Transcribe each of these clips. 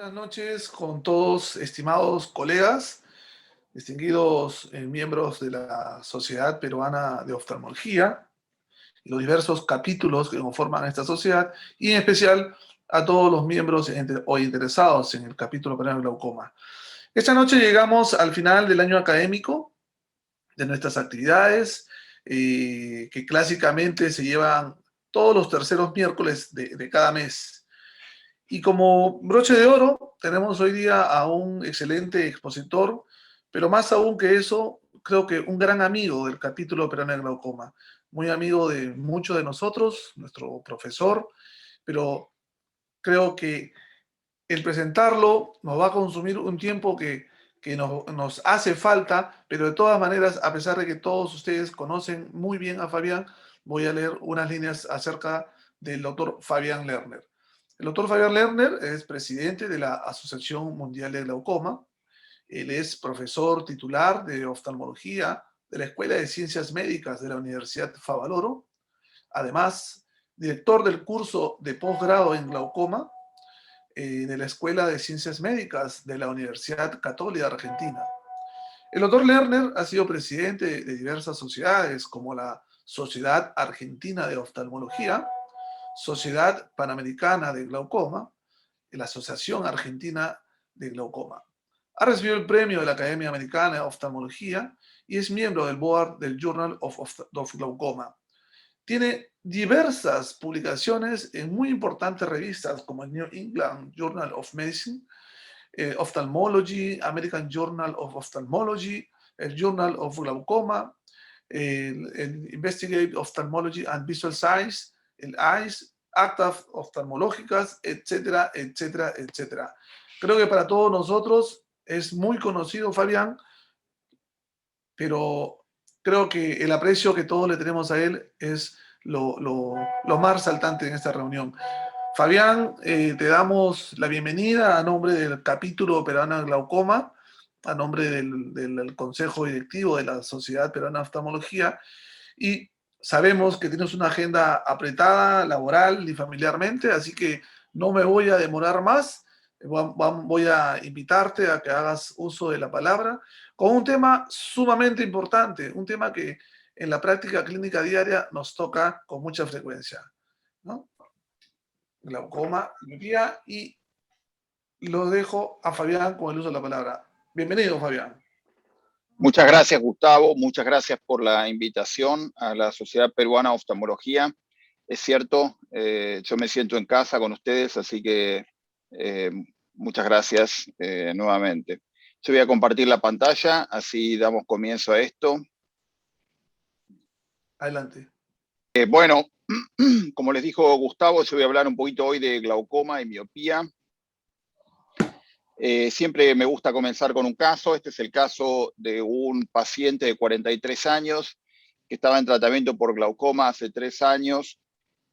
Buenas noches con todos, estimados colegas, distinguidos miembros de la Sociedad Peruana de Oftalmología y los diversos capítulos que conforman esta sociedad, y en especial a todos los miembros o interesados en el capítulo peruano de glaucoma. Esta noche llegamos al final del año académico de nuestras actividades, que clásicamente se llevan todos los terceros miércoles de cada mes. Y como broche de oro, tenemos hoy día a un excelente expositor, pero más aún que eso, creo que un gran amigo del capítulo peruano de glaucoma, muy amigo de muchos de nosotros, nuestro profesor, pero creo que el presentarlo nos va a consumir un tiempo que nos hace falta, pero de todas maneras, a pesar de que todos ustedes conocen muy bien a Fabián, voy a leer unas líneas acerca del doctor Fabián Lerner. El doctor Fabián Lerner es presidente de la Asociación Mundial de Glaucoma. Él es profesor titular de oftalmología de la Escuela de Ciencias Médicas de la Universidad Favaloro. Además, director del curso de posgrado en glaucoma de la Escuela de Ciencias Médicas de la Universidad Católica Argentina. El doctor Lerner ha sido presidente de diversas sociedades como la Sociedad Argentina de Oftalmología, Sociedad Panamericana de Glaucoma y la Asociación Argentina de Glaucoma. Ha recibido el premio de la Academia Americana de Oftalmología y es miembro del board del Journal of Glaucoma. Tiene diversas publicaciones en muy importantes revistas como el New England Journal of Medicine, Ophthalmology, American Journal of Ophthalmology, el Journal of Glaucoma, el Investigate Ophthalmology and Visual Science, el EYES, actas oftalmológicas, etcétera, etcétera, etcétera. Creo que para todos nosotros es muy conocido Fabián, pero creo que el aprecio que todos le tenemos a él es lo más resaltante en esta reunión. Fabián, te damos la bienvenida a nombre del capítulo peruano de glaucoma, a nombre del Consejo Directivo de la Sociedad Peruana de Oftalmología, y sabemos que tienes una agenda apretada, laboral y familiarmente, así que no me voy a demorar más. Voy a invitarte a que hagas uso de la palabra con un tema sumamente importante, un tema que en la práctica clínica diaria nos toca con mucha frecuencia, ¿no? Glaucoma, miopía, y lo dejo a Fabián con el uso de la palabra. Bienvenido, Fabián. Muchas gracias, Gustavo. Muchas gracias por la invitación a la Sociedad Peruana de Oftalmología. Es cierto, yo me siento en casa con ustedes, así que muchas gracias nuevamente. Yo voy a compartir la pantalla, así damos comienzo a esto. Adelante. Bueno, como les dijo Gustavo, yo voy a hablar un poquito hoy de glaucoma y miopía. Siempre me gusta comenzar con un caso. Este es el caso de un paciente de 43 años que estaba en tratamiento por glaucoma hace 3 años.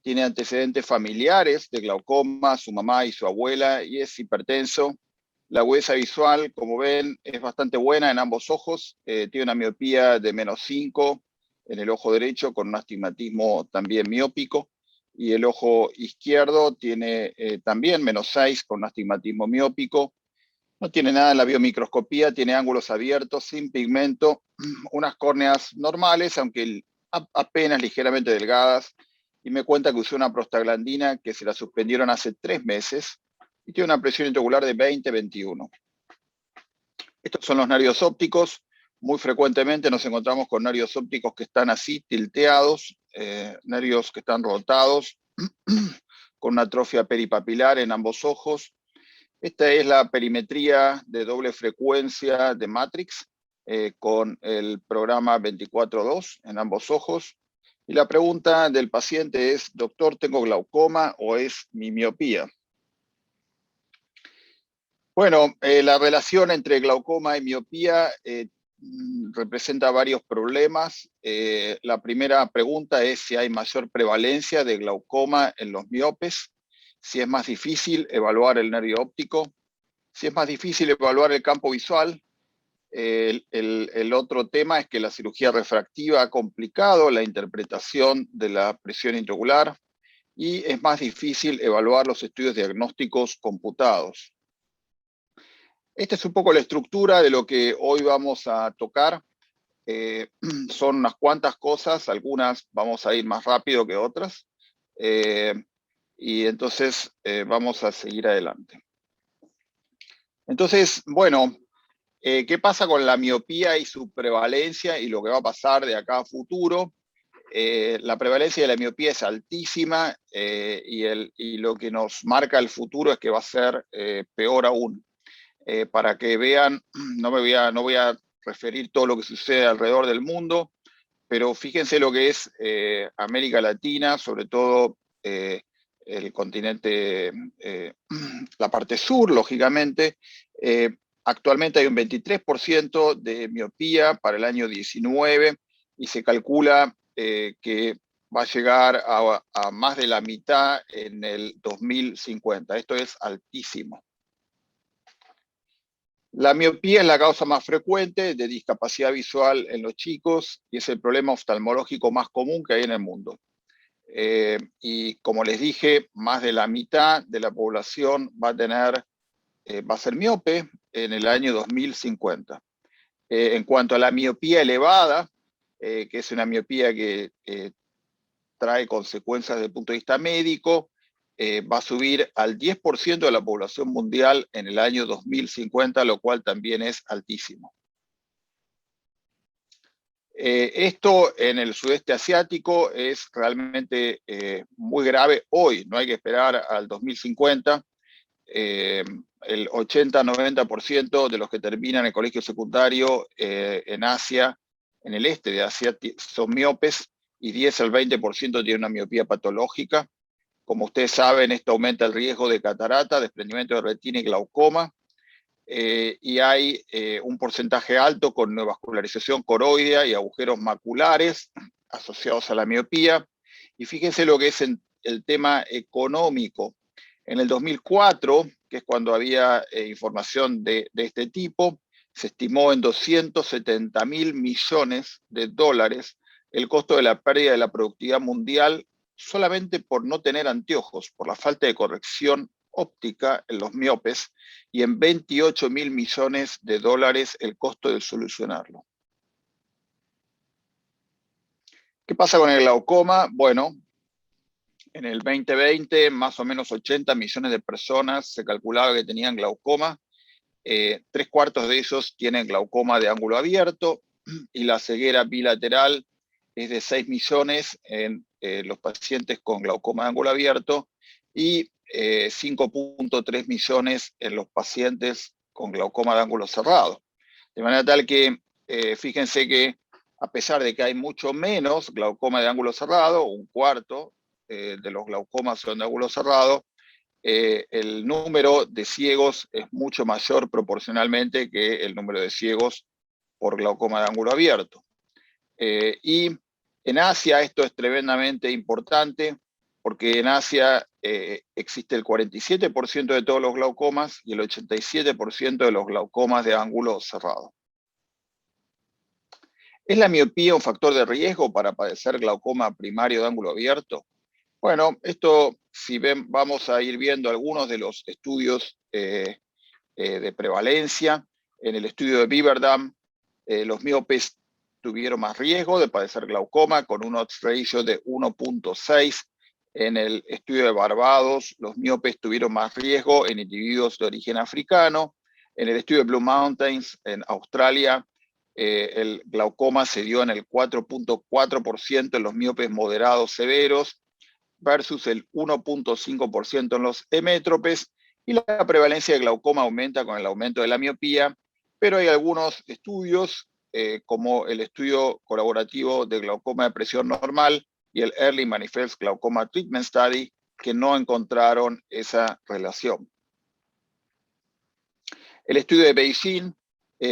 Tiene antecedentes familiares de glaucoma, su mamá y su abuela, y es hipertenso. La agudeza visual, como ven, es bastante buena en ambos ojos. Tiene una miopía de -5 en el ojo derecho con un astigmatismo también miópico. Y el ojo izquierdo tiene también -6 con un astigmatismo miópico. No tiene nada en la biomicroscopía, tiene ángulos abiertos, sin pigmento, unas córneas normales, aunque apenas ligeramente delgadas, y me cuenta que usó una prostaglandina que se la suspendieron hace 3 meses, y tiene una presión intraocular de 20-21. Estos son los nervios ópticos. Muy frecuentemente nos encontramos con nervios ópticos que están así, tilteados, nervios que están rotados, con una atrofia peripapilar en ambos ojos. Esta es la perimetría de doble frecuencia de Matrix con el programa 24-2 en ambos ojos. Y la pregunta del paciente es, doctor, ¿tengo glaucoma o es mi miopía? Bueno, la relación entre glaucoma y miopía representa varios problemas. La primera pregunta es si hay mayor prevalencia de glaucoma en los miopes, si es más difícil evaluar el nervio óptico, si es más difícil evaluar el campo visual. El otro tema es que la cirugía refractiva ha complicado la interpretación de la presión intraocular y es más difícil evaluar los estudios diagnósticos computados. Esta es un poco la estructura de lo que hoy vamos a tocar. Son unas cuantas cosas, algunas vamos a ir más rápido que otras. Y entonces vamos a seguir adelante. Entonces, bueno, ¿qué pasa con la miopía y su prevalencia y lo que va a pasar de acá a futuro? La prevalencia de la miopía es altísima y lo que nos marca el futuro es que va a ser peor aún. Para que vean, no voy a referir todo lo que sucede alrededor del mundo, pero fíjense lo que es América Latina, sobre todo el continente, la parte sur, lógicamente. Actualmente hay un 23% de miopía para el año 19 y se calcula que va a llegar a más de la mitad en el 2050. Esto es altísimo. La miopía es la causa más frecuente de discapacidad visual en los chicos y es el problema oftalmológico más común que hay en el mundo. Y como les dije, más de la mitad de la población va a ser miope en el año 2050. En cuanto a la miopía elevada, que es una miopía que trae consecuencias desde el punto de vista médico, va a subir al 10% de la población mundial en el año 2050, lo cual también es altísimo. Esto en el sudeste asiático es realmente muy grave hoy, no hay que esperar al 2050. El 80-90% de los que terminan el colegio secundario en Asia, en el este de Asia, son miopes y 10 al 20% tienen una miopía patológica. Como ustedes saben, esto aumenta el riesgo de catarata, desprendimiento de retina y glaucoma. Y hay un porcentaje alto con neovascularización coroidea y agujeros maculares asociados a la miopía. Y fíjense lo que es el tema económico. En el 2004, que es cuando había información de este tipo, se estimó en 270.000 millones de dólares el costo de la pérdida de la productividad mundial solamente por no tener anteojos, por la falta de corrección óptica en los miopes, y en 28.000 millones de dólares el costo de solucionarlo. ¿Qué pasa con el glaucoma? Bueno, en el 2020 más o menos 80 millones de personas se calculaba que tenían glaucoma. 3/4 de ellos tienen glaucoma de ángulo abierto y la ceguera bilateral es de 6 millones en los pacientes con glaucoma de ángulo abierto y 5.3 millones en los pacientes con glaucoma de ángulo cerrado. De manera tal que fíjense que a pesar de que hay mucho menos glaucoma de ángulo cerrado, 1/4 de los glaucomas son de ángulo cerrado, el número de ciegos es mucho mayor proporcionalmente que el número de ciegos por glaucoma de ángulo abierto. Y en Asia esto es tremendamente importante porque en Asia existe el 47% de todos los glaucomas y el 87% de los glaucomas de ángulo cerrado. ¿Es la miopía un factor de riesgo para padecer glaucoma primario de ángulo abierto? Bueno, esto, si ven, vamos a ir viendo algunos de los estudios de prevalencia. En el estudio de Beaver Dam, los miopes tuvieron más riesgo de padecer glaucoma con un odds ratio de 1.6. En el estudio de Barbados, los miopes tuvieron más riesgo en individuos de origen africano. En el estudio de Blue Mountains, en Australia, el glaucoma se dio en el 4.4% en los miopes moderados severos versus el 1.5% en los hemétropes, y la prevalencia de glaucoma aumenta con el aumento de la miopía, pero hay algunos estudios, como el estudio colaborativo de glaucoma de presión normal y el Early Manifest Glaucoma Treatment Study, que no encontraron esa relación. El estudio de Beijing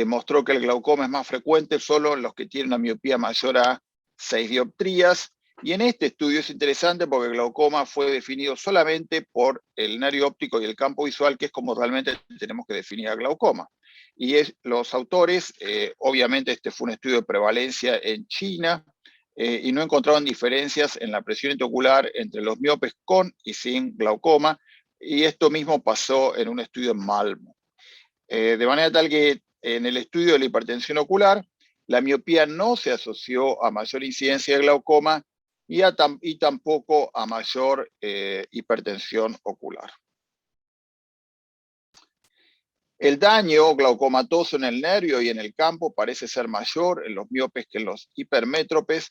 mostró que el glaucoma es más frecuente solo en los que tienen una miopía mayor a 6 dioptrías, y en este estudio es interesante porque el glaucoma fue definido solamente por el nervio óptico y el campo visual, que es como realmente tenemos que definir el glaucoma. Y los autores, obviamente este fue un estudio de prevalencia en China, y no encontraron diferencias en la presión intraocular entre los miopes con y sin glaucoma, y esto mismo pasó en un estudio en Malmo. De manera tal que en el estudio de la hipertensión ocular, la miopía no se asoció a mayor incidencia de glaucoma y tampoco a mayor hipertensión ocular. El daño glaucomatoso en el nervio y en el campo parece ser mayor en los miopes que en los hipermétropes,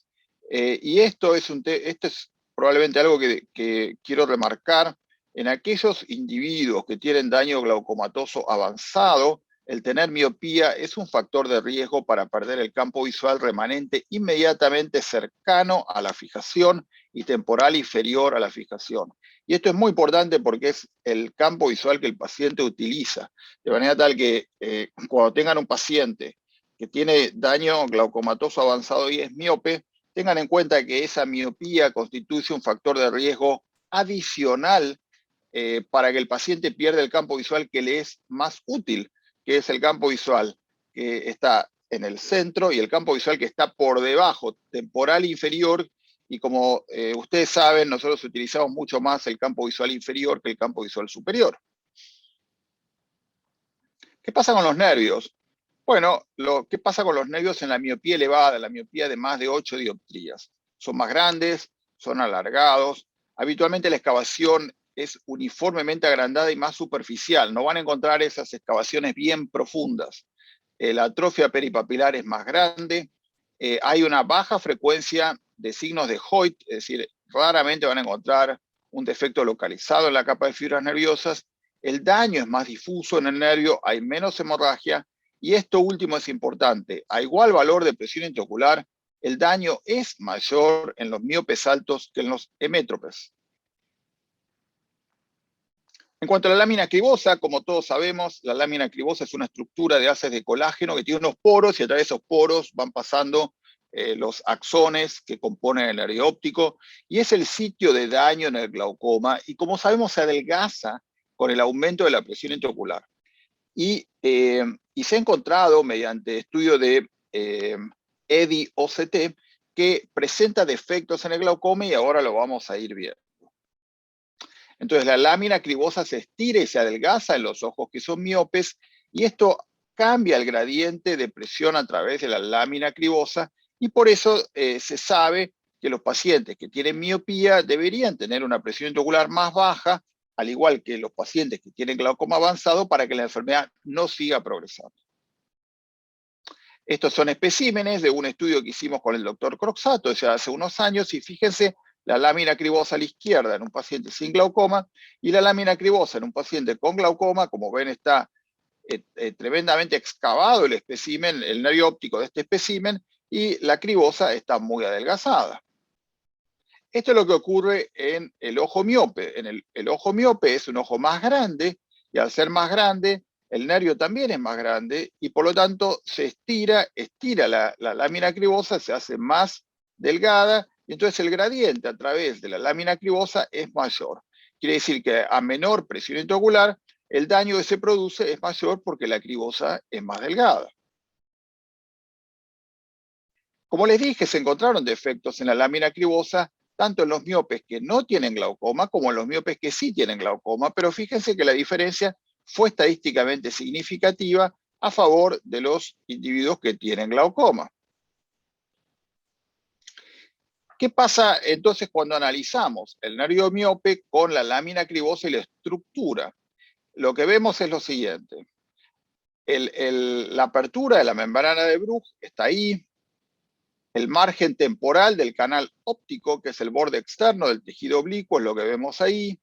y esto es probablemente algo que quiero remarcar. En aquellos individuos que tienen daño glaucomatoso avanzado, el tener miopía es un factor de riesgo para perder el campo visual remanente inmediatamente cercano a la fijación y temporal inferior a la fijación. Y esto es muy importante porque es el campo visual que el paciente utiliza. De manera tal que cuando tengan un paciente que tiene daño glaucomatoso avanzado y es miope, tengan en cuenta que esa miopía constituye un factor de riesgo adicional para que el paciente pierda el campo visual que le es más útil, que es el campo visual que está en el centro y el campo visual que está por debajo, temporal inferior, y como ustedes saben, nosotros utilizamos mucho más el campo visual inferior que el campo visual superior. ¿Qué pasa con los nervios? Bueno, ¿qué pasa con los nervios en la miopía elevada, la miopía de más de 8 dioptrías? Son más grandes, son alargados. Habitualmente la excavación es uniformemente agrandada y más superficial. No van a encontrar esas excavaciones bien profundas. La atrofia peripapilar es más grande. Hay una baja frecuencia de signos de Hoyt, es decir, raramente van a encontrar un defecto localizado en la capa de fibras nerviosas. El daño es más difuso en el nervio, hay menos hemorragia, y esto último es importante. A igual valor de presión intraocular, el daño es mayor en los miopes altos que en los hemétropes. En cuanto a la lámina cribosa, como todos sabemos, la lámina cribosa es una estructura de haces de colágeno que tiene unos poros y a través de esos poros van pasando los axones que componen el nervio óptico, y es el sitio de daño en el glaucoma, y como sabemos se adelgaza con el aumento de la presión intraocular. Y se ha encontrado mediante estudio de EDI-OCT que presenta defectos en el glaucoma, y ahora lo vamos a ir viendo. Entonces la lámina cribosa se estira y se adelgaza en los ojos que son miopes, y esto cambia el gradiente de presión a través de la lámina cribosa, y por eso se sabe que los pacientes que tienen miopía deberían tener una presión intraocular más baja, al igual que los pacientes que tienen glaucoma avanzado, para que la enfermedad no siga progresando. Estos son especímenes de un estudio que hicimos con el doctor Croxato ya hace unos años, y fíjense la lámina cribosa a la izquierda en un paciente sin glaucoma y la lámina cribosa en un paciente con glaucoma. Como ven, está tremendamente excavado el espécimen, el nervio óptico de este espécimen, y la cribosa está muy adelgazada. Esto es lo que ocurre en el ojo miope. El ojo miope es un ojo más grande, y al ser más grande, el nervio también es más grande, y por lo tanto se estira la lámina cribosa, se hace más delgada, y entonces el gradiente a través de la lámina cribosa es mayor. Quiere decir que a menor presión intraocular, el daño que se produce es mayor porque la cribosa es más delgada. Como les dije, se encontraron defectos en la lámina cribosa, tanto en los miopes que no tienen glaucoma como en los miopes que sí tienen glaucoma, pero fíjense que la diferencia fue estadísticamente significativa a favor de los individuos que tienen glaucoma. ¿Qué pasa entonces cuando analizamos el nervio miope con la lámina cribosa y la estructura? Lo que vemos es lo siguiente. La apertura de la membrana de Bruch está ahí. El margen temporal del canal óptico, que es el borde externo del tejido oblicuo, es lo que vemos ahí.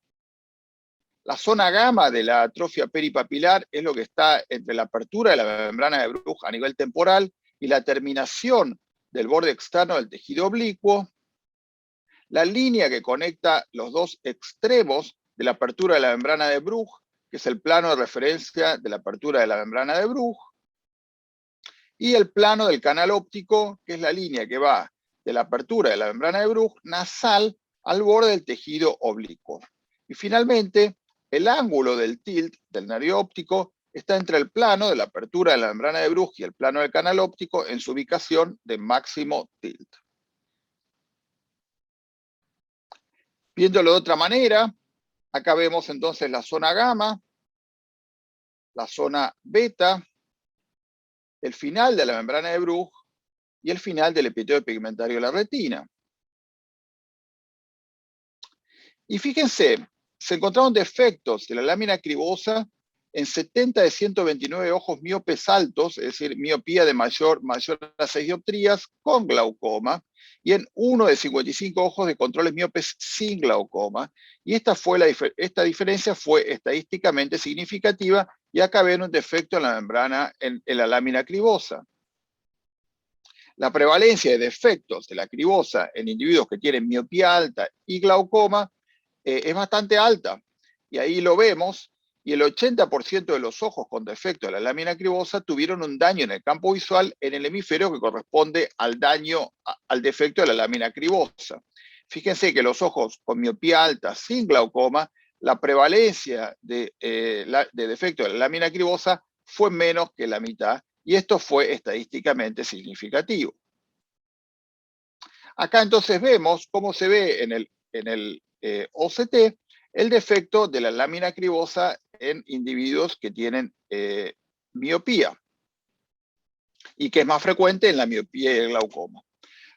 La zona gamma de la atrofia peripapilar es lo que está entre la apertura de la membrana de Bruch a nivel temporal y la terminación del borde externo del tejido oblicuo. La línea que conecta los dos extremos de la apertura de la membrana de Bruch, que es el plano de referencia de la apertura de la membrana de Bruch. Y el plano del canal óptico, que es la línea que va de la apertura de la membrana de Bruch nasal al borde del tejido oblicuo. Y finalmente, el ángulo del tilt del nervio óptico está entre el plano de la apertura de la membrana de Bruch y el plano del canal óptico en su ubicación de máximo tilt. Viéndolo de otra manera, acá vemos entonces la zona gamma, la zona beta, el final de la membrana de Bruch y el final del epitelio pigmentario de la retina. Y fíjense, se encontraron defectos de la lámina cribosa en 70 de 129 ojos miopes altos, es decir, miopía de mayor a 6 dioptrías con glaucoma, y en 1 de 55 ojos de controles miopes sin glaucoma. Y esta diferencia fue estadísticamente significativa, y acá ven un defecto en la membrana, en la lámina cribosa. La prevalencia de defectos de la cribosa en individuos que tienen miopía alta y glaucoma es bastante alta, y ahí lo vemos, y el 80% de los ojos con defecto de la lámina cribosa tuvieron un daño en el campo visual en el hemisferio que corresponde al al defecto de la lámina cribosa. Fíjense que los ojos con miopía alta sin glaucoma, la prevalencia de defecto de la lámina cribosa fue menos que la mitad, y esto fue estadísticamente significativo. Acá entonces vemos cómo se ve en el OCT el defecto de la lámina cribosa en individuos que tienen miopía, y que es más frecuente en la miopía y el glaucoma.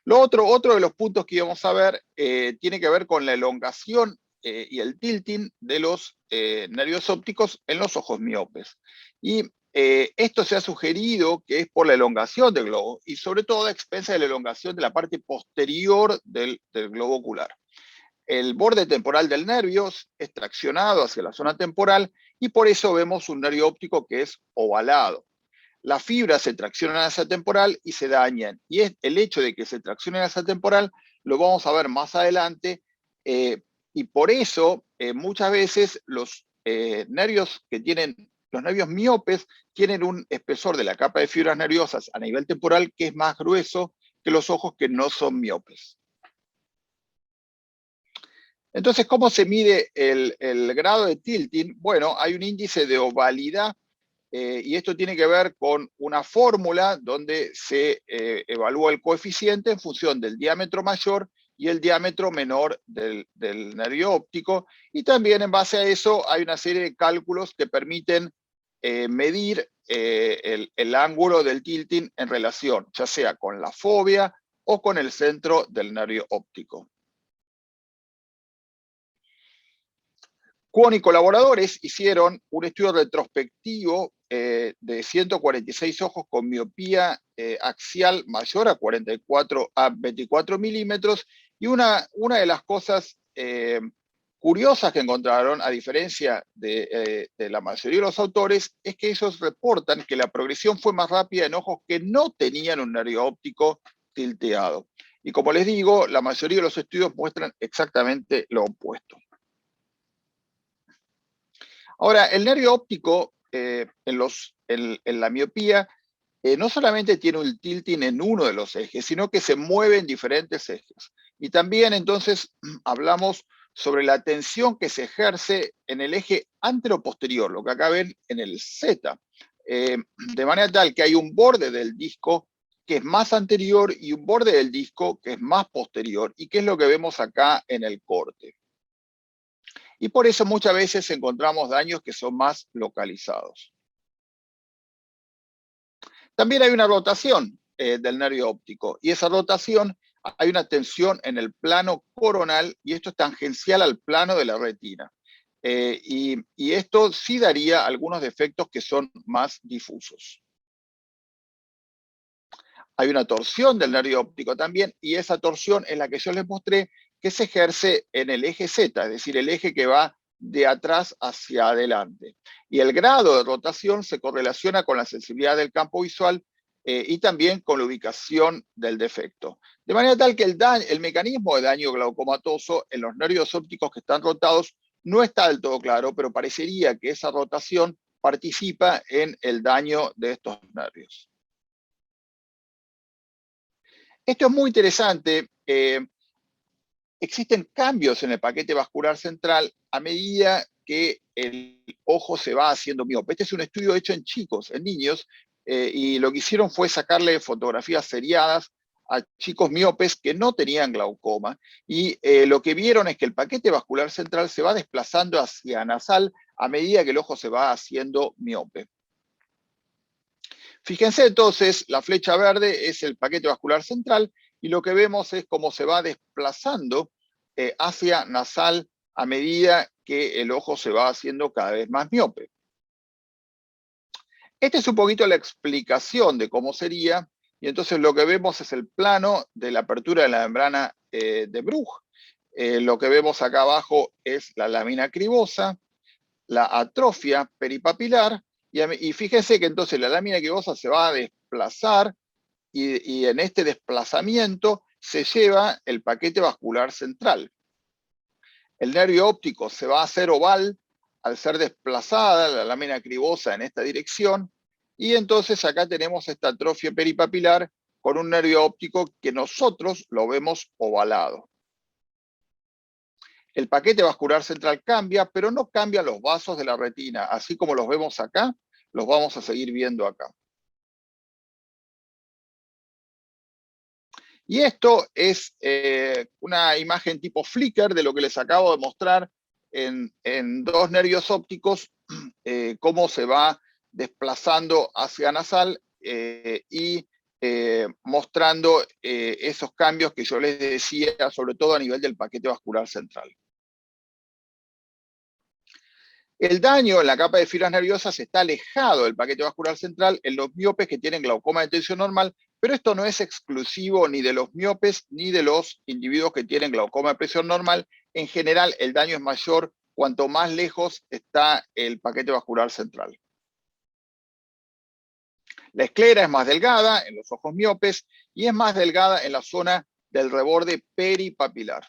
Otro de los puntos que íbamos a ver tiene que ver con la elongación y el tilting de los nervios ópticos en los ojos miopes. Y esto se ha sugerido que es por la elongación del globo, y sobre todo a expensas de la elongación de la parte posterior del globo ocular. El borde temporal del nervio es traccionado hacia la zona temporal, y por eso vemos un nervio óptico que es ovalado. Las fibras se traccionan hacia temporal y se dañan, y el hecho de que se traccionen hacia temporal lo vamos a ver más adelante, y por eso muchas veces los nervios miopes tienen un espesor de la capa de fibras nerviosas a nivel temporal que es más grueso que los ojos que no son miopes. Entonces, ¿cómo se mide el grado de tilting? Bueno, hay un índice de ovalidad, y esto tiene que ver con una fórmula donde se evalúa el coeficiente en función del diámetro mayor y el diámetro menor del nervio óptico, y también en base a eso hay una serie de cálculos que permiten medir el ángulo del tilting en relación, ya sea con la fobia o con el centro del nervio óptico. Kwon y colaboradores hicieron un estudio retrospectivo de 146 ojos con miopía axial mayor a 44 a 24 milímetros, y una de las cosas curiosas que encontraron, a diferencia de la mayoría de los autores, es que ellos reportan que la progresión fue más rápida en ojos que no tenían un nervio óptico tilteado. Y como les digo, la mayoría de los estudios muestran exactamente lo opuesto. Ahora, el nervio óptico en la miopía no solamente tiene un tilting en uno de los ejes, sino que se mueve en diferentes ejes. Y también entonces hablamos sobre la tensión que se ejerce en el eje anteroposterior, lo que acá ven en el Z, de manera tal que hay un borde del disco que es más anterior y un borde del disco que es más posterior, y que es lo que vemos acá en el corte. Y por eso muchas veces encontramos daños que son más localizados. También hay una rotación del nervio óptico, y esa rotación, hay una tensión en el plano coronal, y esto es tangencial al plano de la retina. Y esto sí daría algunos defectos que son más difusos. Hay una torsión del nervio óptico también, y esa torsión es la que yo les mostré, que se ejerce en el eje Z, es decir, el eje que va de atrás hacia adelante. Y el grado de rotación se correlaciona con la sensibilidad del campo visual y también con la ubicación del defecto. De manera tal que el mecanismo de daño glaucomatoso en los nervios ópticos que están rotados no está del todo claro, pero parecería que esa rotación participa en el daño de estos nervios. Esto es muy interesante. Existen cambios en el paquete vascular central a medida que el ojo se va haciendo miope. Este es un estudio hecho en chicos, en niños, y lo que hicieron fue sacarle fotografías seriadas a chicos miopes que no tenían glaucoma, y lo que vieron es que el paquete vascular central se va desplazando hacia nasal a medida que el ojo se va haciendo miope. Fíjense entonces, la flecha verde es el paquete vascular central y lo que vemos es cómo se va desplazando hacia nasal a medida que el ojo se va haciendo cada vez más miope. Esta es un poquito la explicación de cómo sería, y entonces lo que vemos es el plano de la apertura de la membrana de Bruch. Lo que vemos acá abajo es la lámina cribosa, la atrofia peripapilar, y fíjense que entonces la lámina cribosa se va a desplazar y en este desplazamiento se lleva el paquete vascular central. El nervio óptico se va a hacer oval al ser desplazada la lámina cribosa en esta dirección, y entonces acá tenemos esta atrofia peripapilar con un nervio óptico que nosotros lo vemos ovalado. El paquete vascular central cambia, pero no cambian los vasos de la retina, así como los vemos acá, los vamos a seguir viendo acá. Y esto es una imagen tipo Flickr de lo que les acabo de mostrar en dos nervios ópticos, cómo se va desplazando hacia nasal y mostrando esos cambios que yo les decía, sobre todo a nivel del paquete vascular central. El daño en la capa de fibras nerviosas está alejado del paquete vascular central en los miopes que tienen glaucoma de tensión normal, pero esto no es exclusivo ni de los miopes ni de los individuos que tienen glaucoma de presión normal. En general, el daño es mayor cuanto más lejos está el paquete vascular central. La esclera es más delgada en los ojos miopes y es más delgada en la zona del reborde peripapilar.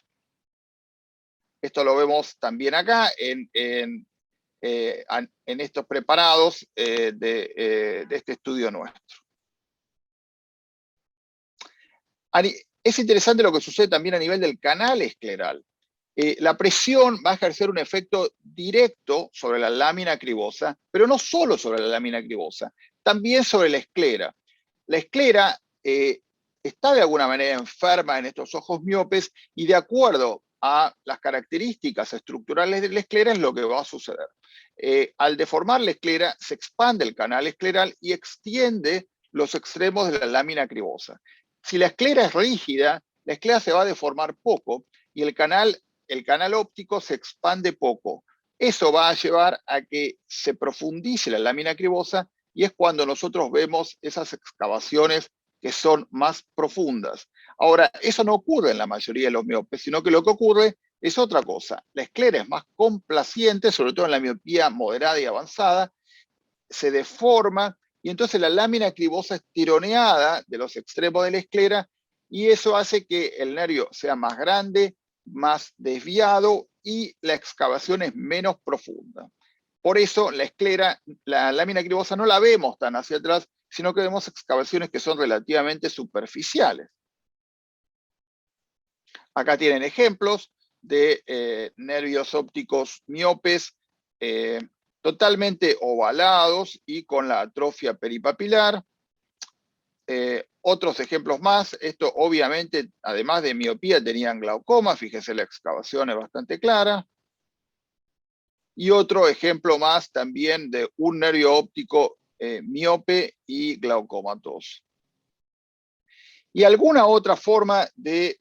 Esto lo vemos también acá en estos preparados de este estudio nuestro. Es interesante lo que sucede también a nivel del canal escleral. La presión va a ejercer un efecto directo sobre la lámina cribosa, pero no solo sobre la lámina cribosa, también sobre la esclera. La esclera está de alguna manera enferma en estos ojos miopes y de acuerdo a las características estructurales de la esclera es lo que va a suceder. Al deformar la esclera, se expande el canal escleral y extiende los extremos de la lámina cribosa. Si la esclera es rígida, la esclera se va a deformar poco y el canal óptico se expande poco. Eso va a llevar a que se profundice la lámina cribosa y es cuando nosotros vemos esas excavaciones que son más profundas. Ahora, eso no ocurre en la mayoría de los miopes, sino que lo que ocurre es otra cosa. La esclera es más complaciente, sobre todo en la miopía moderada y avanzada, se deforma y entonces la lámina cribosa es tironeada de los extremos de la esclera y eso hace que el nervio sea más grande, más desviado y la excavación es menos profunda. Por eso la esclera, la lámina cribosa no la vemos tan hacia atrás, sino que vemos excavaciones que son relativamente superficiales. Acá tienen ejemplos de nervios ópticos miopes totalmente ovalados y con la atrofia peripapilar. Otros ejemplos más, esto obviamente, además de miopía, tenían glaucoma, fíjense la excavación es bastante clara. Y otro ejemplo más también de un nervio óptico miope y glaucomatoso. Y alguna otra forma de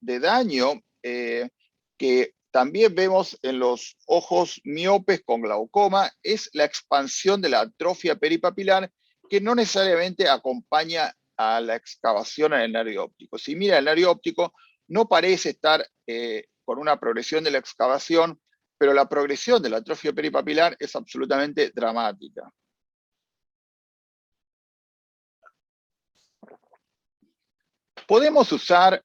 daño que también vemos en los ojos miopes con glaucoma es la expansión de la atrofia peripapilar que no necesariamente acompaña a la excavación en el nervio óptico. Si mira el nervio óptico, no parece estar con una progresión de la excavación, pero la progresión de la atrofia peripapilar es absolutamente dramática. Podemos usar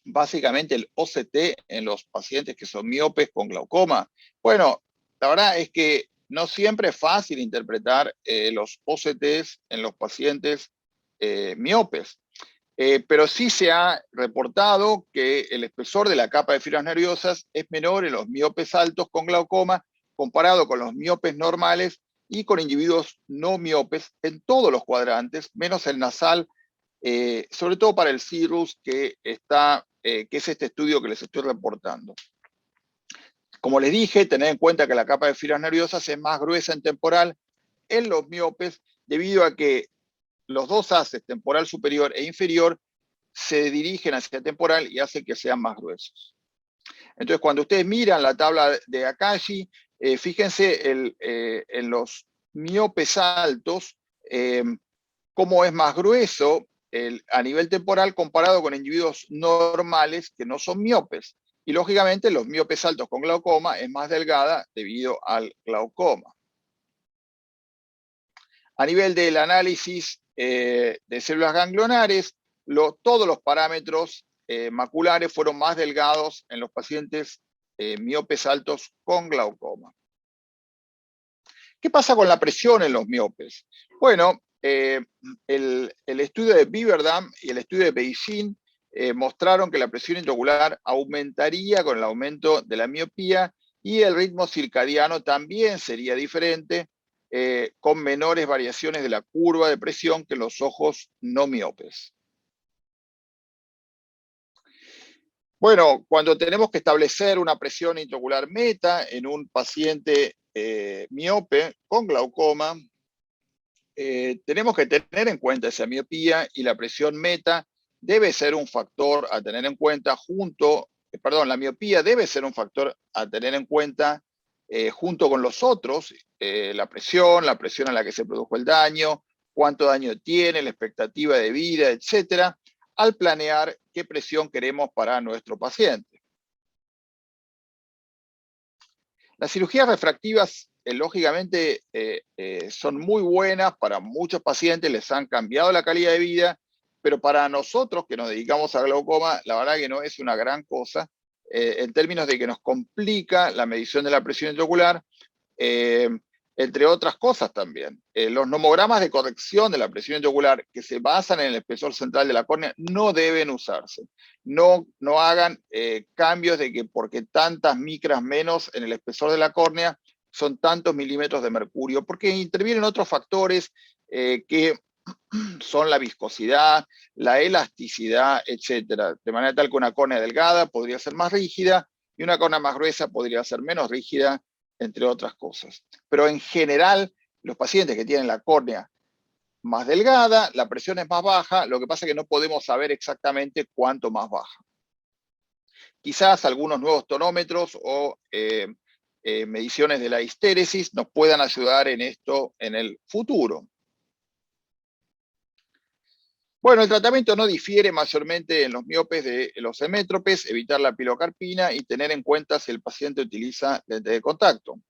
básicamente el OCT en los pacientes que son miopes con glaucoma. Bueno, la verdad es que no siempre es fácil interpretar los OCTs en los pacientes miopes, pero sí se ha reportado que el espesor de la capa de fibras nerviosas es menor en los miopes altos con glaucoma comparado con los miopes normales y con individuos no miopes en todos los cuadrantes, menos el nasal, sobre todo para el CIRRUS, que es este estudio que les estoy reportando. Como les dije, tener en cuenta que la capa de fibras nerviosas es más gruesa en temporal en los miopes debido a que los dos haces, temporal superior e inferior, se dirigen hacia temporal y hacen que sean más gruesos. Entonces, cuando ustedes miran la tabla de Akashi, fíjense en los miopes altos, cómo es más grueso a nivel temporal comparado con individuos normales que no son miopes. Y lógicamente los miopes altos con glaucoma es más delgada debido al glaucoma. A nivel del análisis de células ganglionares, todos los parámetros maculares fueron más delgados en los pacientes miopes altos con glaucoma. ¿Qué pasa con la presión en los miopes? Bueno, el estudio de Beaverdam y el estudio de Beijing mostraron que la presión intraocular aumentaría con el aumento de la miopía y el ritmo circadiano también sería diferente, con menores variaciones de la curva de presión que los ojos no miopes. Bueno, cuando tenemos que establecer una presión intraocular meta en un paciente miope con glaucoma, tenemos que tener en cuenta esa miopía y la presión meta debe ser un factor a tener en cuenta la miopía debe ser un factor a tener en cuenta junto con los otros, la presión a la que se produjo el daño, cuánto daño tiene, la expectativa de vida, etcétera, al planear qué presión queremos para nuestro paciente. Las cirugías refractivas, lógicamente, son muy buenas para muchos pacientes, les han cambiado la calidad de vida, pero para nosotros que nos dedicamos a glaucoma, la verdad que no es una gran cosa, en términos de que nos complica la medición de la presión intraocular, entre otras cosas también. Los nomogramas de corrección de la presión intraocular que se basan en el espesor central de la córnea no deben usarse. No hagan cambios de que porque tantas micras menos en el espesor de la córnea son tantos milímetros de mercurio, porque intervienen otros factores que son la viscosidad, la elasticidad, etc. De manera tal que una córnea delgada podría ser más rígida y una córnea más gruesa podría ser menos rígida, entre otras cosas. Pero en general, los pacientes que tienen la córnea más delgada, la presión es más baja, lo que pasa es que no podemos saber exactamente cuánto más baja. Quizás algunos nuevos tonómetros o mediciones de la histéresis nos puedan ayudar en esto en el futuro. Bueno, el tratamiento no difiere mayormente en los miopes de los emétropes, evitar la pilocarpina y tener en cuenta si el paciente utiliza lente de contacto.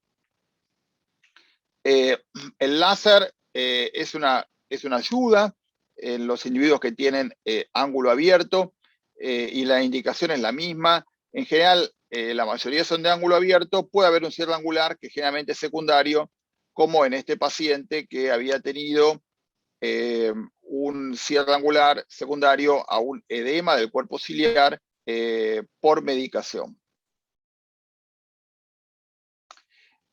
El láser es una ayuda en los individuos que tienen ángulo abierto y la indicación es la misma. En general, la mayoría son de ángulo abierto, puede haber un cierre angular que generalmente es secundario, como en este paciente que había tenido un cierre angular secundario a un edema del cuerpo ciliar por medicación.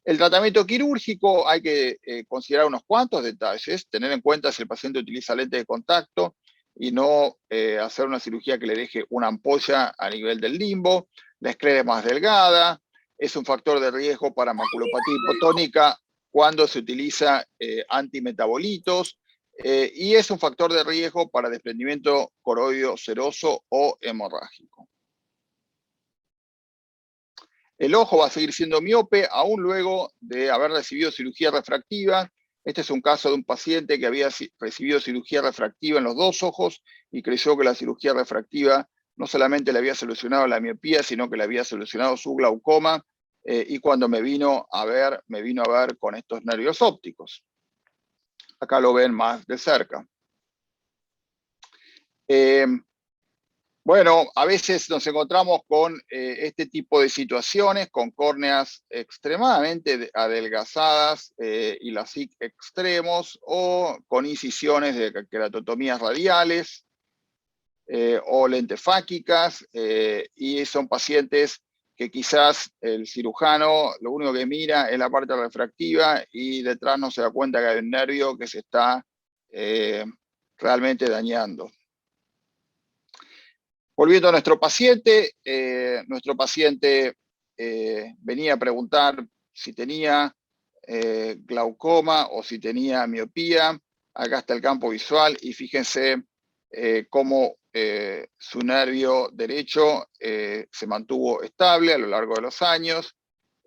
El tratamiento quirúrgico hay que considerar unos cuantos detalles, tener en cuenta si el paciente utiliza lente de contacto y no hacer una cirugía que le deje una ampolla a nivel del limbo, la esclera es más delgada, es un factor de riesgo para maculopatía hipotónica cuando se utiliza antimetabolitos, y es un factor de riesgo para desprendimiento coroideo seroso o hemorrágico. El ojo va a seguir siendo miope aún luego de haber recibido cirugía refractiva. Este es un caso de un paciente que había recibido cirugía refractiva en los dos ojos y creyó que la cirugía refractiva no solamente le había solucionado la miopía, sino que le había solucionado su glaucoma, y cuando me vino a ver con estos nervios ópticos. Acá lo ven más de cerca. Bueno, a veces nos encontramos con este tipo de situaciones, con córneas extremadamente adelgazadas y las SIC extremos, o con incisiones de queratotomías radiales o lentefáquicas, y son pacientes que quizás el cirujano lo único que mira es la parte refractiva y detrás no se da cuenta que hay un nervio que se está realmente dañando. Volviendo a nuestro paciente venía a preguntar si tenía glaucoma o si tenía miopía. Acá está el campo visual y fíjense cómo su nervio derecho se mantuvo estable a lo largo de los años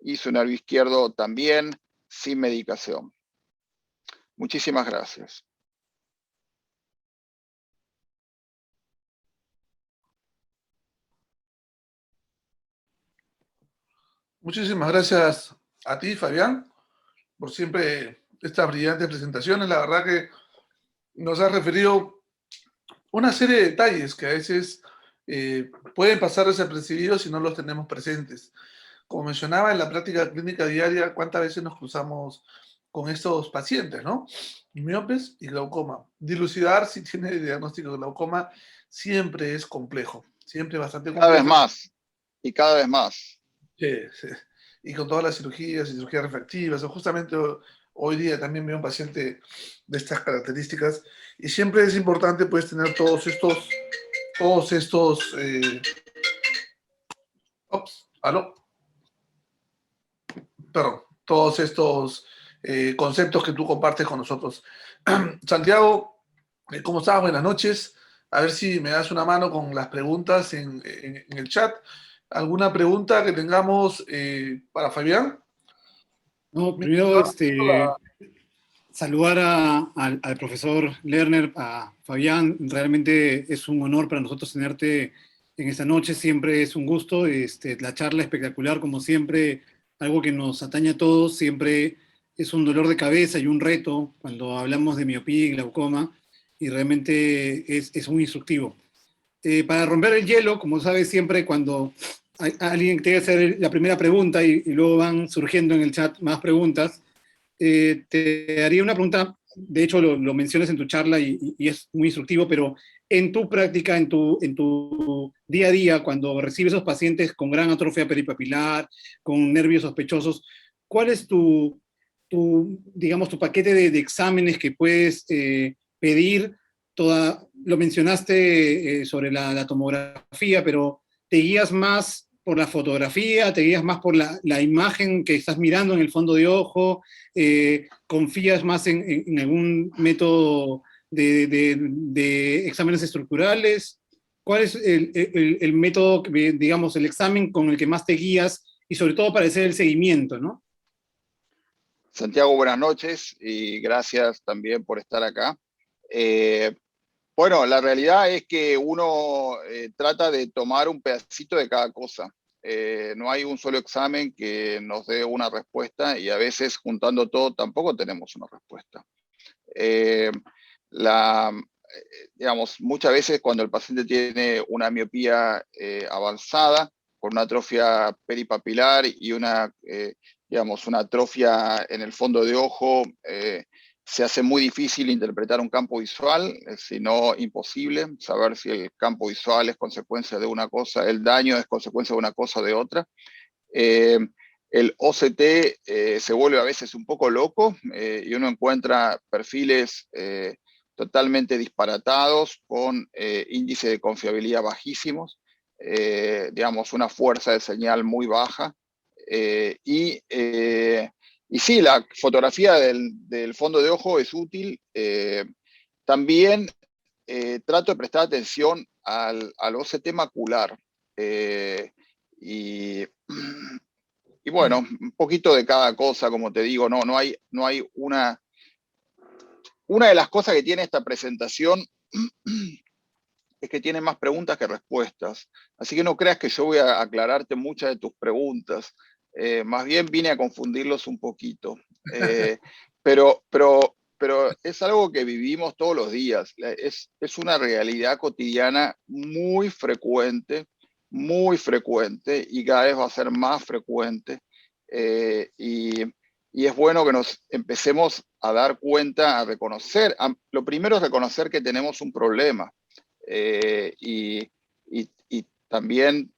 y su nervio izquierdo también, sin medicación. Muchísimas gracias. Muchísimas gracias a ti, Fabián, por siempre estas brillantes presentaciones. La verdad que nos has referido una serie de detalles que a veces pueden pasar desapercibidos si no los tenemos presentes. Como mencionaba, en la práctica clínica diaria, ¿cuántas veces nos cruzamos con estos pacientes, ¿no? Miopes y glaucoma. Dilucidar si tiene diagnóstico de glaucoma siempre es complejo, siempre bastante Cada vez complejo. más, y cada vez más. Sí, sí. Y con todas las cirugías y cirugías refractivas. Justamente hoy día también veo un paciente de estas características y siempre es importante pues tener todos estos, aló, perdón, todos estos conceptos que tú compartes con nosotros. Santiago, ¿cómo estás? Buenas noches. A ver si me das una mano con las preguntas en el chat. ¿Alguna pregunta que tengamos para Fabián? No, primero saludar al profesor Lerner, a Fabián. Realmente es un honor para nosotros tenerte en esta noche. Siempre es un gusto. La charla espectacular, como siempre, algo que nos atañe a todos. Siempre es un dolor de cabeza y un reto cuando hablamos de miopía y glaucoma, y realmente es muy instructivo. Para romper el hielo, como sabes, siempre cuando alguien te hace la primera pregunta y luego van surgiendo en el chat más preguntas, te haría una pregunta. De hecho lo mencionas en tu charla y es muy instructivo, pero en tu práctica, en tu día a día, cuando recibes esos pacientes con gran atrofia peripapilar, con nervios sospechosos, ¿cuál es digamos, tu paquete de exámenes que puedes pedir? Lo mencionaste sobre la tomografía, pero ¿te guías más por la fotografía? ¿Te guías más por la imagen que estás mirando en el fondo de ojo? ¿Confías más en algún método de exámenes estructurales? ¿Cuál es el método, digamos, el examen con el que más te guías y sobre todo para hacer el seguimiento, ¿no? Santiago, buenas noches y gracias también por estar acá. Bueno, la realidad es que uno trata de tomar un pedacito de cada cosa. No hay un solo examen que nos dé una respuesta y a veces juntando todo tampoco tenemos una respuesta. Digamos, muchas veces cuando el paciente tiene una miopía avanzada, con una atrofia peripapilar y digamos, una atrofia en el fondo de ojo, se hace muy difícil interpretar un campo visual, si no imposible, saber si el campo visual es consecuencia de una cosa, el daño es consecuencia de una cosa o de otra. El OCT se vuelve a veces un poco loco y uno encuentra perfiles totalmente disparatados con índice de confiabilidad bajísimos, digamos, una fuerza de señal muy baja. Y sí, la fotografía del fondo de ojo es útil. También trato de prestar atención al OCT macular. Y bueno, un poquito de cada cosa, como te digo, no hay una... Una de las cosas que tiene esta presentación es que tiene más preguntas que respuestas. Así que no creas que yo voy a aclararte muchas de tus preguntas. Más bien vine a confundirlos un poquito. Pero es algo que vivimos todos los días. Es una realidad cotidiana muy frecuente y cada vez va a ser más frecuente. Y es bueno que nos empecemos a dar cuenta, a reconocer. Lo primero es reconocer que tenemos un problema. Y también,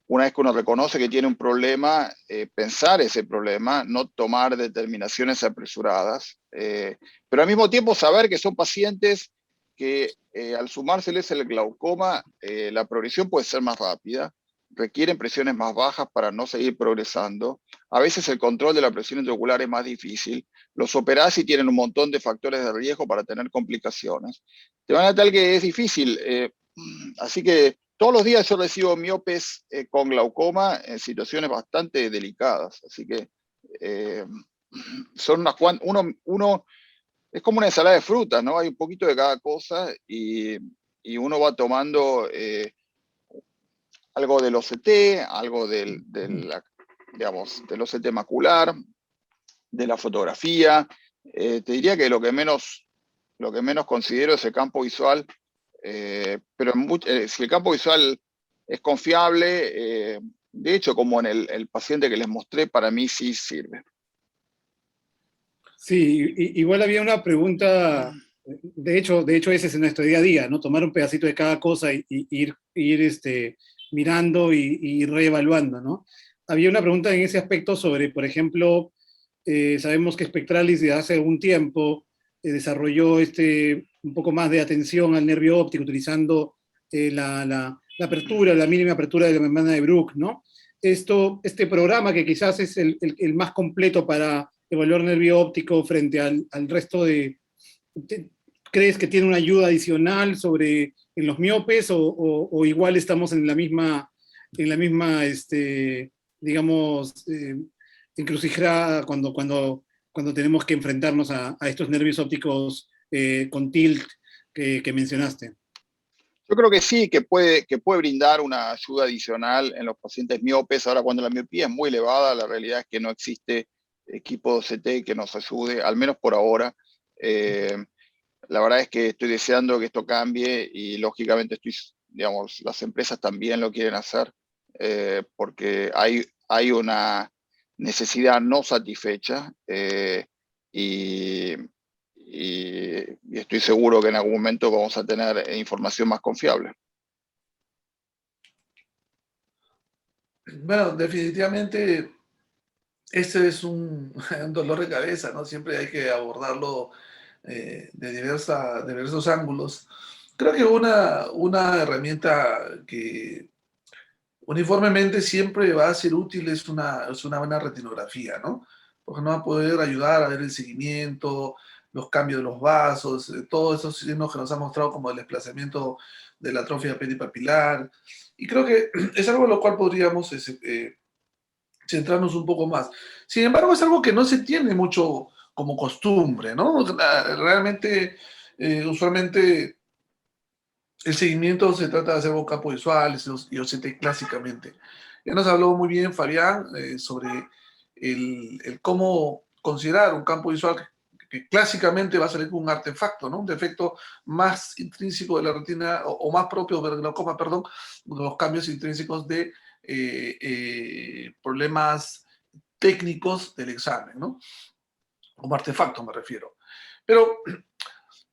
una vez que uno reconoce que tiene un problema, pensar ese problema, no tomar determinaciones apresuradas, pero al mismo tiempo saber que son pacientes que al sumárseles el glaucoma, la progresión puede ser más rápida requieren presiones más bajas para no seguir progresando. A veces el control de la presión intraocular es más difícil. Los operás y tienen un montón de factores de riesgo para tener complicaciones. De manera tal que es difícil. Así que todos los días yo recibo miopes con glaucoma en situaciones bastante delicadas. Así que son unas cuantas. Uno es como una ensalada de frutas, ¿no? Hay un poquito de cada cosa y uno va tomando algo del OCT, algo del OCT macular, de la fotografía. Te diría que lo que menos considero es el campo visual, pero si el campo visual es confiable, de hecho, como en el paciente que les mostré, para mí sí sirve. Sí, igual había una pregunta, de hecho ese es nuestro día a día, ¿no? Tomar un pedacito de cada cosa y ir mirando y reevaluando, ¿no? Había una pregunta en ese aspecto sobre, por ejemplo, sabemos que Spectralis de hace algún tiempo desarrolló un poco más de atención al nervio óptico utilizando la apertura, la mínima apertura de la membrana de Bruch, ¿no? Este programa que quizás es el más completo para evaluar nervio óptico frente al resto ¿crees que tiene una ayuda adicional en los miopes o igual estamos en la misma digamos, encrucijada cuando tenemos que enfrentarnos a estos nervios ópticos con tilt que mencionaste? Yo creo que sí, que puede brindar una ayuda adicional en los pacientes miopes. Ahora, cuando la miopía es muy elevada, la realidad es que no existe equipo de OCT que nos ayude, al menos por ahora. La verdad es que estoy deseando que esto cambie y lógicamente las empresas también lo quieren hacer porque hay una necesidad no satisfecha y estoy seguro que en algún momento vamos a tener información más confiable. Bueno, definitivamente este es un dolor de cabeza, ¿no? Siempre hay que abordarlo de diversos ángulos. Creo que una herramienta que uniformemente siempre va a ser útil es una buena retinografía, ¿no? Porque nos va a poder ayudar a ver el seguimiento, los cambios de los vasos, todos esos signos que nos han mostrado como el desplazamiento de la atrofia peripapilar. Y creo que es algo en lo cual podríamos centrarnos un poco más. Sin embargo, es algo que no se tiene mucho como costumbre, ¿no? Realmente, usualmente el seguimiento se trata de hacer con campos visuales y OCT clásicamente. Ya nos habló muy bien Fabián sobre el cómo considerar un campo visual que clásicamente va a salir con un artefacto, ¿no? Un defecto más intrínseco de la retina o más propio del glaucoma, perdón, los cambios intrínsecos de problemas técnicos del examen, ¿no? Como artefacto me refiero. Pero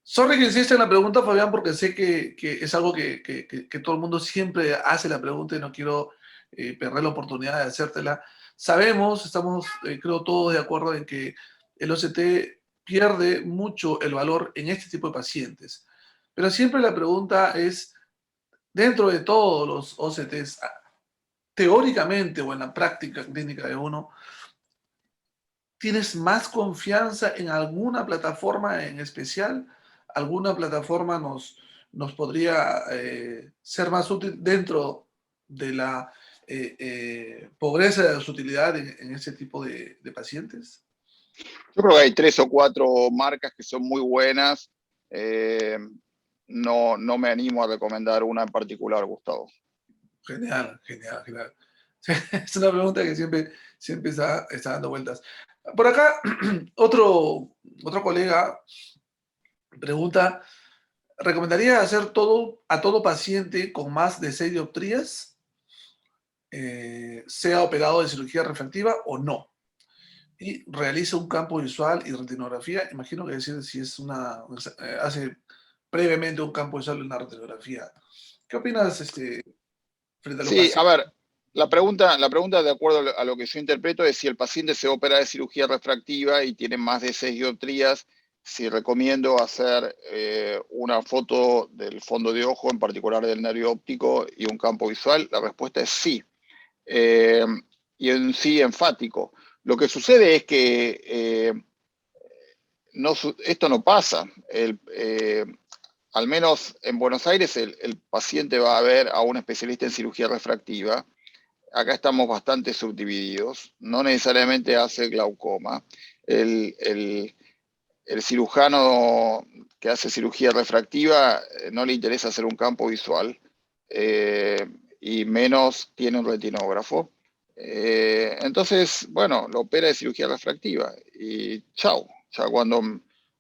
sorry que insiste en la pregunta, Fabián, porque sé que es algo que todo el mundo siempre hace la pregunta y no quiero perder la oportunidad de hacértela. Sabemos, estamos creo todos de acuerdo en que el OCT pierde mucho el valor en este tipo de pacientes. Pero siempre la pregunta es, dentro de todos los OCTs, teóricamente o en la práctica clínica de uno, ¿tienes más confianza en alguna plataforma en especial? ¿Alguna plataforma nos podría ser más útil dentro de la pobreza de su utilidad en ese tipo de pacientes? Yo creo que hay 3 o 4 marcas que son muy buenas. No me animo a recomendar una en particular, Gustavo. Genial, genial, genial. Es una pregunta que siempre está dando vueltas. Por acá, otro colega pregunta, ¿recomendaría hacer a todo paciente con más de 6 dioptrías, sea operado de cirugía refractiva o no? Y realiza un campo visual y retinografía. Imagino que decir si hace previamente un campo visual y una retinografía. ¿Qué opinas frente a los Sí, a pacientes? ver, la pregunta de acuerdo a lo que yo interpreto es si el paciente se opera de cirugía refractiva y tiene más de 6 dioptrías, si recomiendo hacer una foto del fondo de ojo, en particular del nervio óptico, y un campo visual. La respuesta es sí. y en sí enfático. Lo que sucede es que esto no pasa. Al menos en Buenos Aires el paciente va a ver a un especialista en cirugía refractiva. Acá estamos bastante subdivididos, no necesariamente hace glaucoma. El cirujano que hace cirugía refractiva no le interesa hacer un campo visual, y menos tiene un retinógrafo. Entonces, bueno, lo opera de cirugía refractiva y chau, ya cuando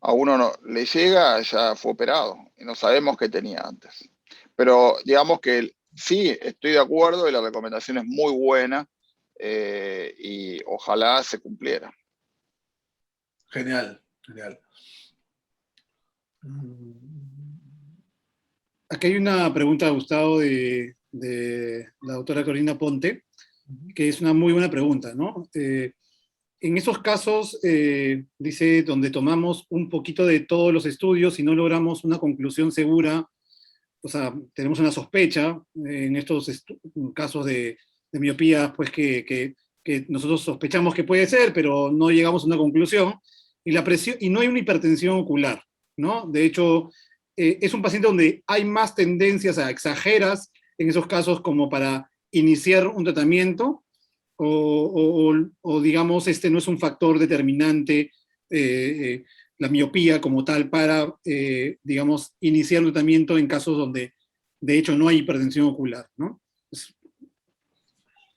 a uno le llega ya fue operado y no sabemos qué tenía antes. Pero digamos que sí, estoy de acuerdo y la recomendación es muy buena, y ojalá se cumpliera. Genial, genial. Aquí hay una pregunta, Gustavo, de la doctora Corina Ponte, que es una muy buena pregunta, ¿no? En esos casos, dice, donde tomamos un poquito de todos los estudios y no logramos una conclusión segura, o sea, tenemos una sospecha en estos casos de miopía, pues que nosotros sospechamos que puede ser, pero no llegamos a una conclusión, y la presión, y no hay una hipertensión ocular, ¿no? De hecho, es un paciente donde hay más tendencias a exageras en esos casos como para iniciar un tratamiento, o digamos, este no es un factor determinante, la miopía como tal, para, digamos, iniciar un tratamiento en casos donde, de hecho, no hay hipertensión ocular, ¿no?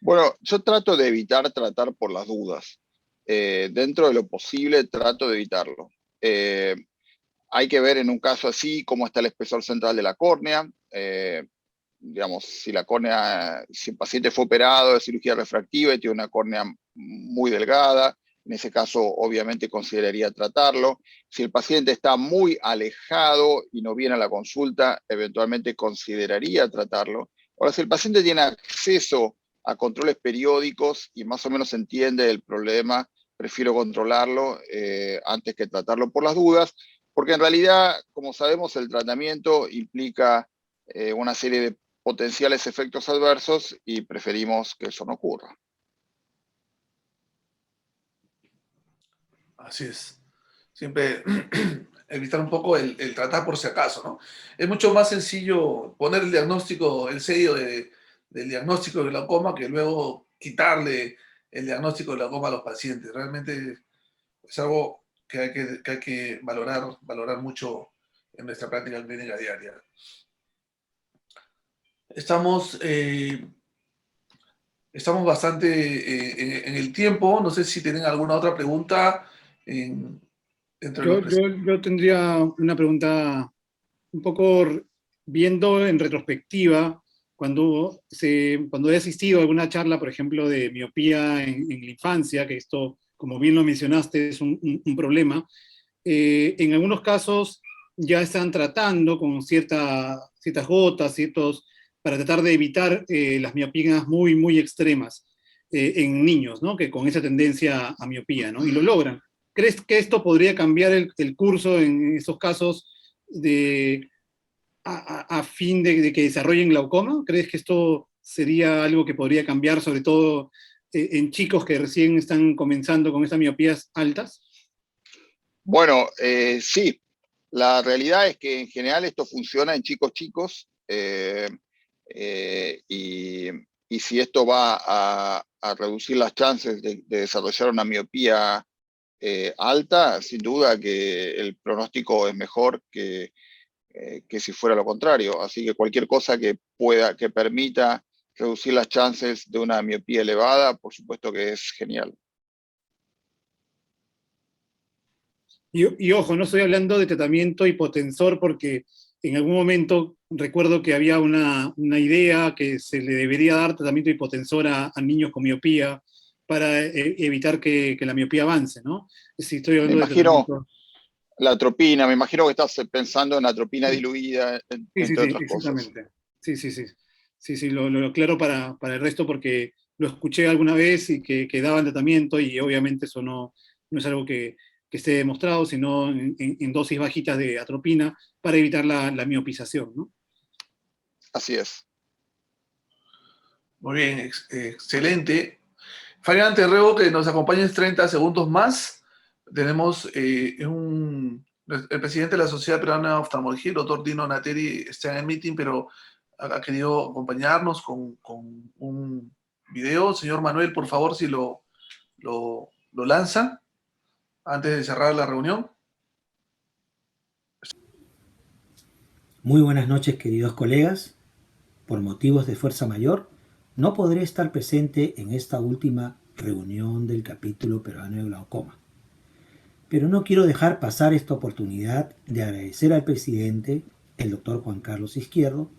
Bueno, yo trato de evitar tratar por las dudas. Dentro de lo posible trato de evitarlo. Hay que ver en un caso así cómo está el espesor central de la córnea. Digamos, si el paciente fue operado de cirugía refractiva y tiene una córnea muy delgada, en ese caso obviamente consideraría tratarlo. Si el paciente está muy alejado y no viene a la consulta, eventualmente consideraría tratarlo. Ahora, si el paciente tiene acceso a controles periódicos y más o menos entiende el problema, prefiero controlarlo antes que tratarlo por las dudas, porque en realidad, como sabemos, el tratamiento implica una serie de potenciales efectos adversos y preferimos que eso no ocurra. Así es. Siempre evitar un poco el tratar por si acaso, ¿no? Es mucho más sencillo poner el diagnóstico, el sello del diagnóstico de glaucoma que luego quitarle el diagnóstico de glaucoma a los pacientes. Realmente es algo que hay que valorar mucho en nuestra práctica clínica diaria. Estamos, estamos bastante en el tiempo. No sé si tienen alguna otra pregunta entre los presentes. Yo tendría una pregunta un poco viendo en retrospectiva, cuando he asistido a alguna charla, por ejemplo, de miopía en la infancia, que esto, como bien lo mencionaste, es un problema, en algunos casos ya están tratando con ciertas gotas, para tratar de evitar las miopías muy, muy extremas en niños, ¿no? Que con esa tendencia a miopía, ¿no? Y lo logran. ¿Crees que esto podría cambiar el curso en esos casos a fin de que desarrollen glaucoma? ¿Crees que esto sería algo que podría cambiar, sobre todo en chicos que recién están comenzando con estas miopías altas? Bueno, sí, la realidad es que en general esto funciona en chicos, y si esto va a reducir las chances de desarrollar una miopía alta, sin duda que el pronóstico es mejor que si fuera lo contrario. Así que cualquier cosa que permita reducir las chances de una miopía elevada, por supuesto que es genial. Y ojo, no estoy hablando de tratamiento hipotensor porque en algún momento recuerdo que había una idea que se le debería dar tratamiento hipotensor a niños con miopía para evitar que la miopía avance, ¿no? Si estoy Me hablando de imagino tratamiento. la atropina, me imagino que estás pensando en atropina Sí, diluida, sí, sí, entre sí, otras cosas. exactamente. Sí, sí, sí. Sí, sí, lo aclaro para el resto porque lo escuché alguna vez y que daban tratamiento y obviamente eso no es algo que esté demostrado, sino en dosis bajitas de atropina para evitar la miopización, ¿no? Así es. Muy bien, excelente. Fabián, te ruego que nos acompañes 30 segundos más. Tenemos el presidente de la Sociedad Peruana de Oftalmología, el doctor Dino Nateri, está en el meeting, pero ha querido acompañarnos con un video. Señor Manuel, por favor, si lo lanza antes de cerrar la reunión. Muy buenas noches, queridos colegas. Por motivos de fuerza mayor, no podré estar presente en esta última reunión del capítulo peruano de glaucoma. Pero no quiero dejar pasar esta oportunidad de agradecer al presidente, el doctor Juan Carlos Izquierdo,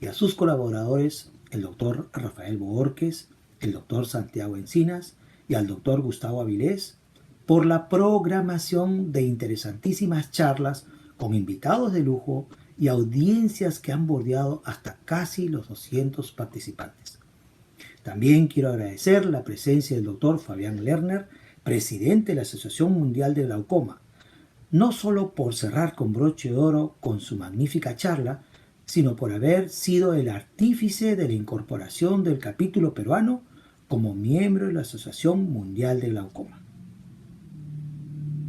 y a sus colaboradores, el doctor Rafael Bohórquez, el doctor Santiago Encinas y al doctor Gustavo Avilés, por la programación de interesantísimas charlas con invitados de lujo y audiencias que han bordeado hasta casi los 200 participantes. También quiero agradecer la presencia del doctor Fabián Lerner, presidente de la Asociación Mundial de Glaucoma, no solo por cerrar con broche de oro con su magnífica charla, sino por haber sido el artífice de la incorporación del capítulo peruano como miembro de la Asociación Mundial de Glaucoma.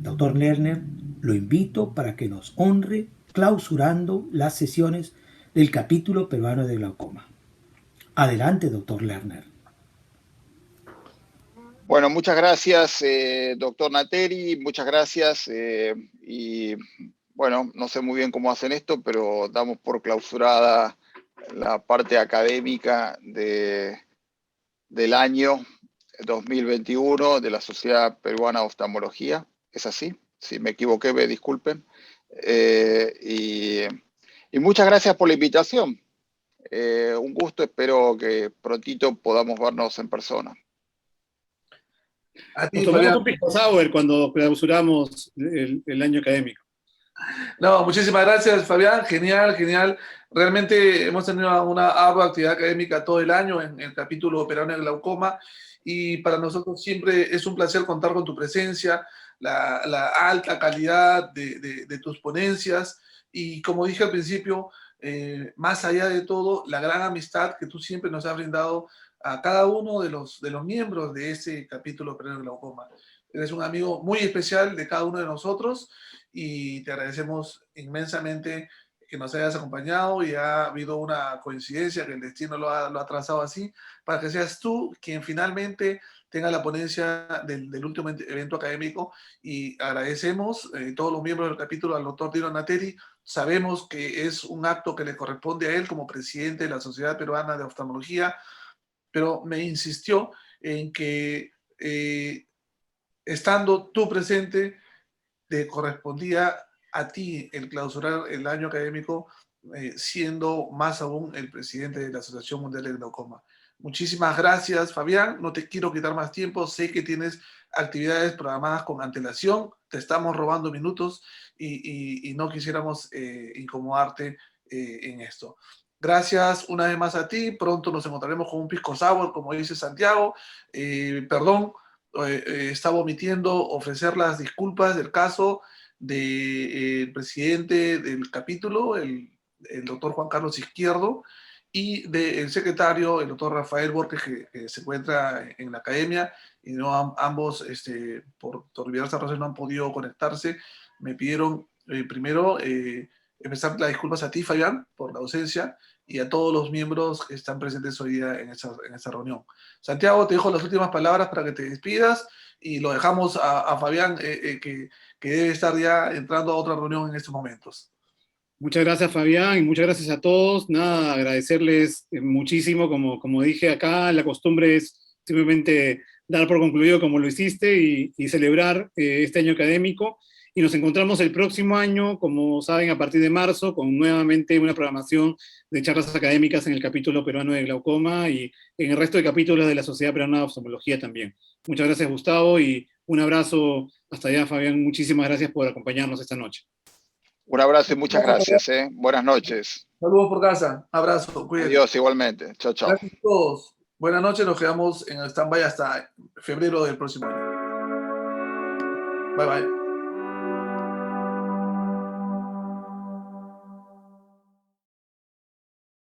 Doctor Lerner, lo invito para que nos honre clausurando las sesiones del capítulo peruano de glaucoma. Adelante, doctor Lerner. Bueno, muchas gracias, doctor Nateri, muchas gracias. Y bueno, no sé muy bien cómo hacen esto, pero damos por clausurada la parte académica del año 2021 de la Sociedad Peruana de Oftalmología. ¿Es así? Si me equivoqué, me disculpen. Y muchas gracias por la invitación. Un gusto, espero que prontito podamos vernos en persona. A ti, Nos tomamos Fabián. un pisco sour cuando clausuramos el año académico. No, muchísimas gracias, Fabián. Genial, genial. Realmente hemos tenido una ardua actividad académica todo el año en el capítulo peruano de glaucoma y para nosotros siempre es un placer contar con tu presencia, la alta calidad de tus ponencias y como dije al principio, más allá de todo, la gran amistad que tú siempre nos has brindado a cada uno de los miembros de ese capítulo peruano de glaucoma. Eres un amigo muy especial de cada uno de nosotros y te agradecemos inmensamente que nos hayas acompañado y ha habido una coincidencia que el destino lo ha trazado así para que seas tú quien finalmente tenga la ponencia del último evento académico y agradecemos todos los miembros del capítulo al doctor Dino Nateri. Sabemos que es un acto que le corresponde a él como presidente de la Sociedad Peruana de Oftalmología, pero me insistió en que estando tú presente te correspondía a ti el clausurar el año académico, siendo más aún el presidente de la Asociación Mundial de Glaucoma. Muchísimas gracias, Fabián. No te quiero quitar más tiempo. Sé que tienes actividades programadas con antelación. Te estamos robando minutos y no quisiéramos incomodarte en esto. Gracias una vez más a ti. Pronto nos encontraremos con un pisco sour, como dice Santiago. Perdón, estaba omitiendo ofrecer las disculpas del caso del presidente del capítulo, el doctor Juan Carlos Izquierdo, y del secretario, el doctor Rafael Borges, que se encuentra en la academia, y no ambos, por diversas razones, no han podido conectarse. Me pidieron primero empezar las disculpas a ti, Fabián, por la ausencia, y a todos los miembros que están presentes hoy día en esta reunión. Santiago, te dejo las últimas palabras para que te despidas y lo dejamos a Fabián, que debe estar ya entrando a otra reunión en estos momentos. Muchas gracias, Fabián, y muchas gracias a todos. Nada, agradecerles muchísimo. Como dije acá, la costumbre es simplemente dar por concluido como lo hiciste y celebrar este año académico. Y nos encontramos el próximo año, como saben, a partir de marzo, con nuevamente una programación de charlas académicas en el capítulo peruano de glaucoma y en el resto de capítulos de la Sociedad Peruana de Oftalmología también. Muchas gracias, Gustavo, y un abrazo hasta allá, Fabián. Muchísimas gracias por acompañarnos esta noche. Un abrazo y muchas gracias. Buenas noches. Saludos por casa. Abrazo. Cuídate. Adiós, igualmente. Chao, chao. Gracias a todos. Buenas noches. Nos quedamos en stand-by hasta febrero del próximo año. Bye, bye.